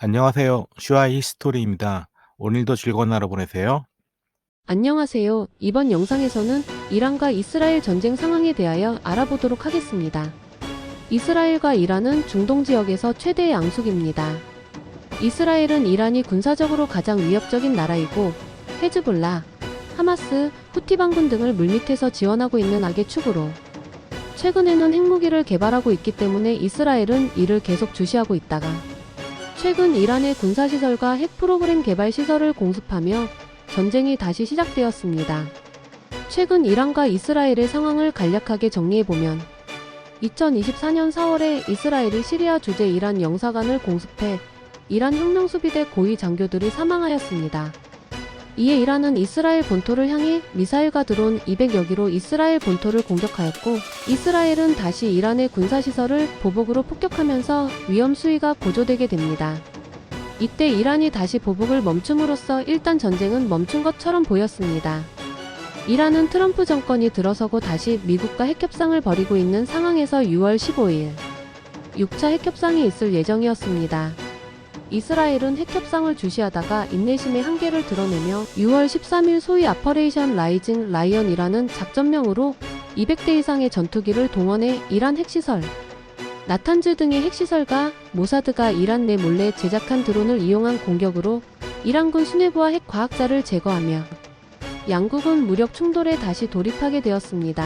안녕하세요. 슈아이 히스토리입니다. 오늘도 즐거운 하루 보내세요. 안녕하세요. 이번 영상에서는 이란과 이스라엘 전쟁 상황에 대하여 알아보도록 하겠습니다. 이스라엘과 이란은 중동 지역에서 최대의 양국입니다. 이스라엘은 이란이 군사적으로 가장 위협적인 나라이고 헤즈볼라, 하마스, 후티 반군 등을 물밑에서 지원하고 있는 악의 축으로 최근에는 핵무기를 개발하고 있기 때문에 이스라엘은 이를 계속 주시하고 있다가 최근 이란의 군사시설과 핵 프로그램 개발 시설을 공습하며 전쟁이 다시 시작되었습니다. 최근 이란과 이스라엘의 상황을 간략하게 정리해보면 2024년 4월에 이스라엘이 시리아 주재 이란 영사관을 공습해 이란 혁명수비대 고위 장교들이 사망하였습니다. 이에 이란은 이스라엘 본토를 향해 미사일과 드론 200여 기로 이스라엘 본토를 공격하였고, 이스라엘은 다시 이란의 군사시설을 보복으로 폭격하면서 위험 수위가 고조되게 됩니다. 이때 이란이 다시 보복을 멈춤으로써 일단 전쟁은 멈춘 것처럼 보였습니다. 이란은 트럼프 정권이 들어서고 다시 미국과 핵협상을 벌이고 있는 상황에서 6월 15일 6차 핵협상이 있을 예정이었습니다. 이스라엘은 핵협상을 주시하다가 인내심의 한계를 드러내며 6월 13일 소위 아퍼레이션 라이징 라이언이라는 작전명으로 200대 이상의 전투기를 동원해 이란 핵시설, 나탄즈 등의 핵시설과 모사드가 이란 내 몰래 제작한 드론을 이용한 공격으로 이란군 수뇌부와 핵과학자를 제거하며 양국은 무력 충돌에 다시 돌입하게 되었습니다.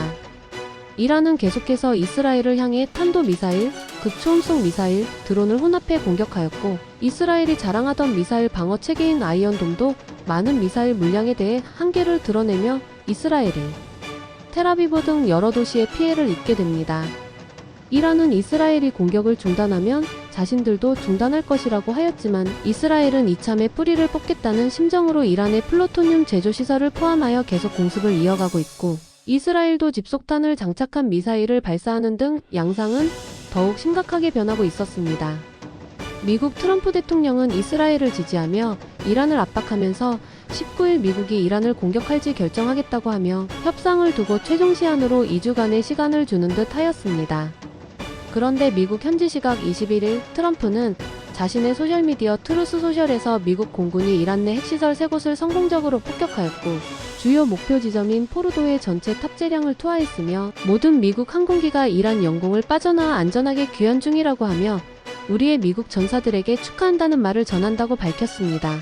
이란은 계속해서 이스라엘을 향해 탄도미사일, 극초음속 미사일, 드론을 혼합해 공격하였고, 이스라엘이 자랑하던 미사일 방어 체계인 아이언돔도 많은 미사일 물량에 대해 한계를 드러내며 이스라엘이 텔아비브 등 여러 도시에 피해를 입게 됩니다. 이란은 이스라엘이 공격을 중단하면 자신들도 중단할 것이라고 하였지만 이스라엘은 이참에 뿌리를 뽑겠다는 심정으로 이란의 플루토늄 제조 시설을 포함하여 계속 공습을 이어가고 있고, 이스라엘도 집속탄을 장착한 미사일을 발사하는 등 양상은 더욱 심각하게 변하고 있었습니다. 미국 트럼프 대통령은 이스라엘을 지지하며 이란을 압박하면서 19일 미국이 이란을 공격할지 결정하겠다고 하며 협상을 두고 최종 시한으로 2주간의 시간을 주는 듯 하였습니다. 그런데 미국 현지 시각 21일 트럼프는 자신의 소셜미디어 트루스 소셜에서 미국 공군이 이란 내 핵시설 3곳을 성공적으로 폭격하였고, 주요 목표 지점인 포르도의 전체 탑재량을 투하했으며 모든 미국 항공기가 이란 영공을 빠져나와 안전하게 귀환 중이라고 하며 우리의 미국 전사들에게 축하한다는 말을 전한다고 밝혔습니다.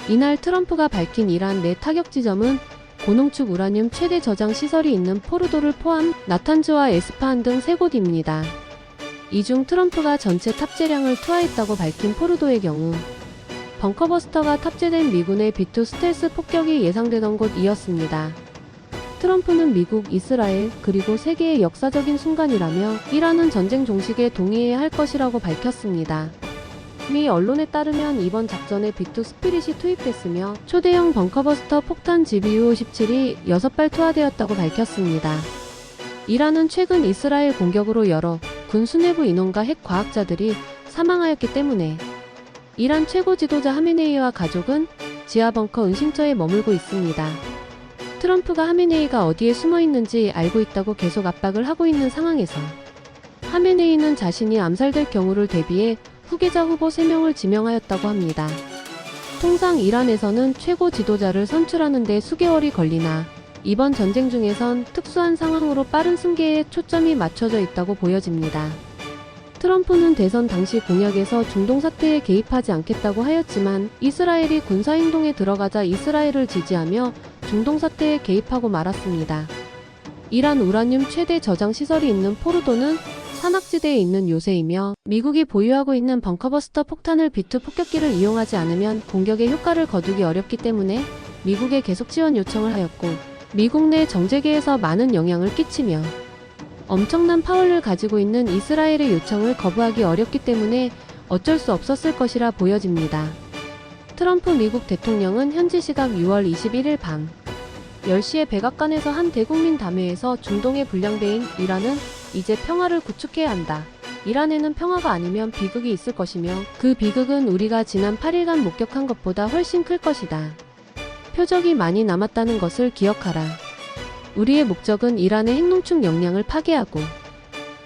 이날 트럼프가 밝힌 이란 내 타격 지점은 고농축 우라늄 최대 저장 시설이 있는 포르도를 포함 나탄즈와 에스파한 등 3곳입니다. 이 중 트럼프가 전체 탑재량을 투하했다고 밝힌 포르도의 경우 벙커버스터가 탑재된 미군의 B-2 스텔스 폭격이 예상되던 곳이었습니다. 트럼프는 미국, 이스라엘, 그리고 세계의 역사적인 순간이라며 이란은 전쟁 종식에 동의해야 할 것이라고 밝혔습니다. 미 언론에 따르면 이번 작전에 B-2 스피릿이 투입됐으며 초대형 벙커버스터 폭탄 GBU-57이 6발 투하되었다고 밝혔습니다. 이란은 최근 이스라엘 공격으로 여러 군 수뇌부 인원과 핵 과학자들이 사망하였기 때문에 이란 최고 지도자 하메네이와 가족은 지하 벙커 은신처에 머물고 있습니다. 트럼프가 하메네이가 어디에 숨어 있는지 알고 있다고 계속 압박을 하고 있는 상황에서 하메네이는 자신이 암살될 경우를 대비해 후계자 후보 3명을 지명하였다고 합니다. 통상 이란에서는 최고 지도자를 선출하는 데 수개월이 걸리나 이번 전쟁 중에선 특수한 상황으로 빠른 승계에 초점이 맞춰져 있다고 보여집니다. 트럼프는 대선 당시 공약에서 중동 사태에 개입하지 않겠다고 하였지만 이스라엘이 군사행동에 들어가자 이스라엘을 지지하며 중동 사태에 개입하고 말았습니다. 이란 우라늄 최대 저장 시설이 있는 포르도는 산악지대에 있는 요새이며 미국이 보유하고 있는 벙커버스터 폭탄을 B-2 폭격기를 이용하지 않으면 공격의 효과를 거두기 어렵기 때문에 미국에 계속 지원 요청을 하였고, 미국 내 정재계에서 많은 영향을 끼치며 엄청난 파워를 가지고 있는 이스라엘의 요청을 거부하기 어렵기 때문에 어쩔 수 없었을 것이라 보여집니다. 트럼프 미국 대통령은 현지 시각 6월 21일 밤 10시에 백악관에서 한 대국민 담회에서 중동의 불량배인 이란은 이제 평화를 구축해야 한다. 이란에는 평화가 아니면 비극이 있을 것이며 그 비극은 우리가 지난 8일간 목격한 것보다 훨씬 클 것이다. 표적이 많이 남았다는 것을 기억하라. 우리의 목적은 이란의 핵농축 역량을 파괴하고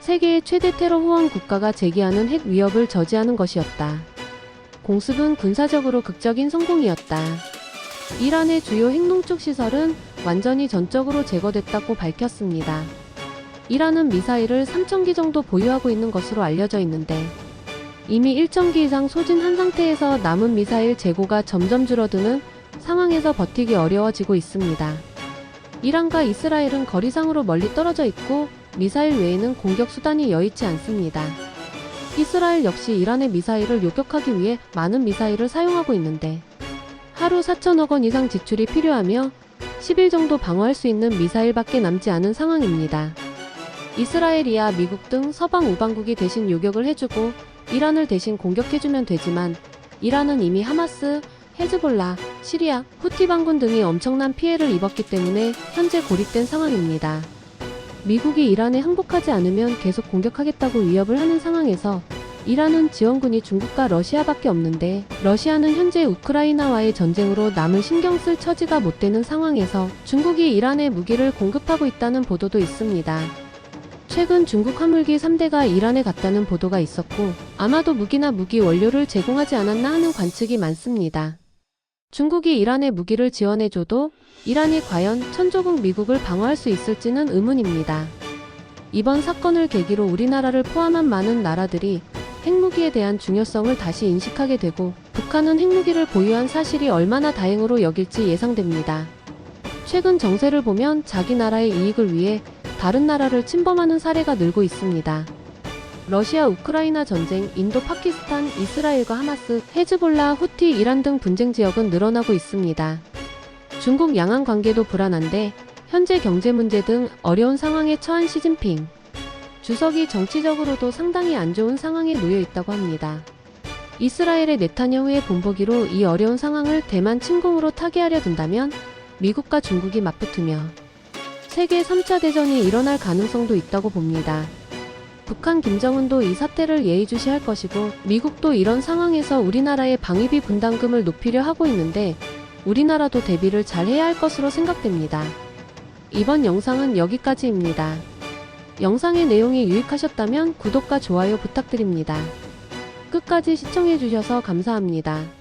세계의 최대 테러 후원 국가가 제기하는 핵 위협을 저지하는 것이었다. 공습은 군사적으로 극적인 성공이었다. 이란의 주요 핵농축 시설은 완전히 전적으로 제거됐다고 밝혔습니다. 이란은 미사일을 3,000기 정도 보유하고 있는 것으로 알려져 있는데 이미 1,000기 이상 소진한 상태에서 남은 미사일 재고가 점점 줄어드는 상황에서 버티기 어려워지고 있습니다. 이란과 이스라엘은 거리상으로 멀리 떨어져 있고 미사일 외에는 공격 수단이 여의치 않습니다. 이스라엘 역시 이란의 미사일을 요격하기 위해 많은 미사일을 사용하고 있는데 하루 4천억 원 이상 지출이 필요하며 10일 정도 방어할 수 있는 미사일밖에 남지 않은 상황입니다. 이스라엘이야 미국 등 서방 우방국이 대신 요격을 해주고 이란을 대신 공격해주면 되지만 이란은 이미 하마스, 헤즈볼라, 시리아, 후티 반군 등이 엄청난 피해를 입었기 때문에 현재 고립된 상황입니다. 미국이 이란에 항복하지 않으면 계속 공격하겠다고 위협을 하는 상황에서 이란은 지원군이 중국과 러시아밖에 없는데 러시아는 현재 우크라이나와의 전쟁으로 남을 신경 쓸 처지가 못 되는 상황에서 중국이 이란에 무기를 공급하고 있다는 보도도 있습니다. 최근 중국 화물기 3대가 이란에 갔다는 보도가 있었고 아마도 무기나 무기 원료를 제공하지 않았나 하는 관측이 많습니다. 중국이 이란에 무기를 지원해줘도 이란이 과연 천조국 미국을 방어할 수 있을지는 의문입니다. 이번 사건을 계기로 우리나라를 포함한 많은 나라들이 핵무기에 대한 중요성을 다시 인식하게 되고 북한은 핵무기를 보유한 사실이 얼마나 다행으로 여길지 예상됩니다. 최근 정세를 보면 자기 나라의 이익을 위해 다른 나라를 침범하는 사례가 늘고 있습니다. 러시아 우크라이나 전쟁, 인도 파키스탄, 이스라엘과 하마스, 헤즈볼라, 후티, 이란 등 분쟁 지역은 늘어나고 있습니다. 중국 양안 관계도 불안한데 현재 경제 문제 등 어려운 상황에 처한 시진핑 주석이 정치적으로도 상당히 안 좋은 상황에 놓여 있다고 합니다. 이스라엘의 네타냐후의 본보기로 이 어려운 상황을 대만 침공으로 타개하려 든다면 미국과 중국이 맞붙으며 세계 3차 대전이 일어날 가능성도 있다고 봅니다. 북한 김정은도 이 사태를 예의주시할 것이고 미국도 이런 상황에서 우리나라의 방위비 분담금을 높이려 하고 있는데 우리나라도 대비를 잘 해야 할 것으로 생각됩니다. 이번 영상은 여기까지입니다. 영상의 내용이 유익하셨다면 구독과 좋아요 부탁드립니다. 끝까지 시청해주셔서 감사합니다.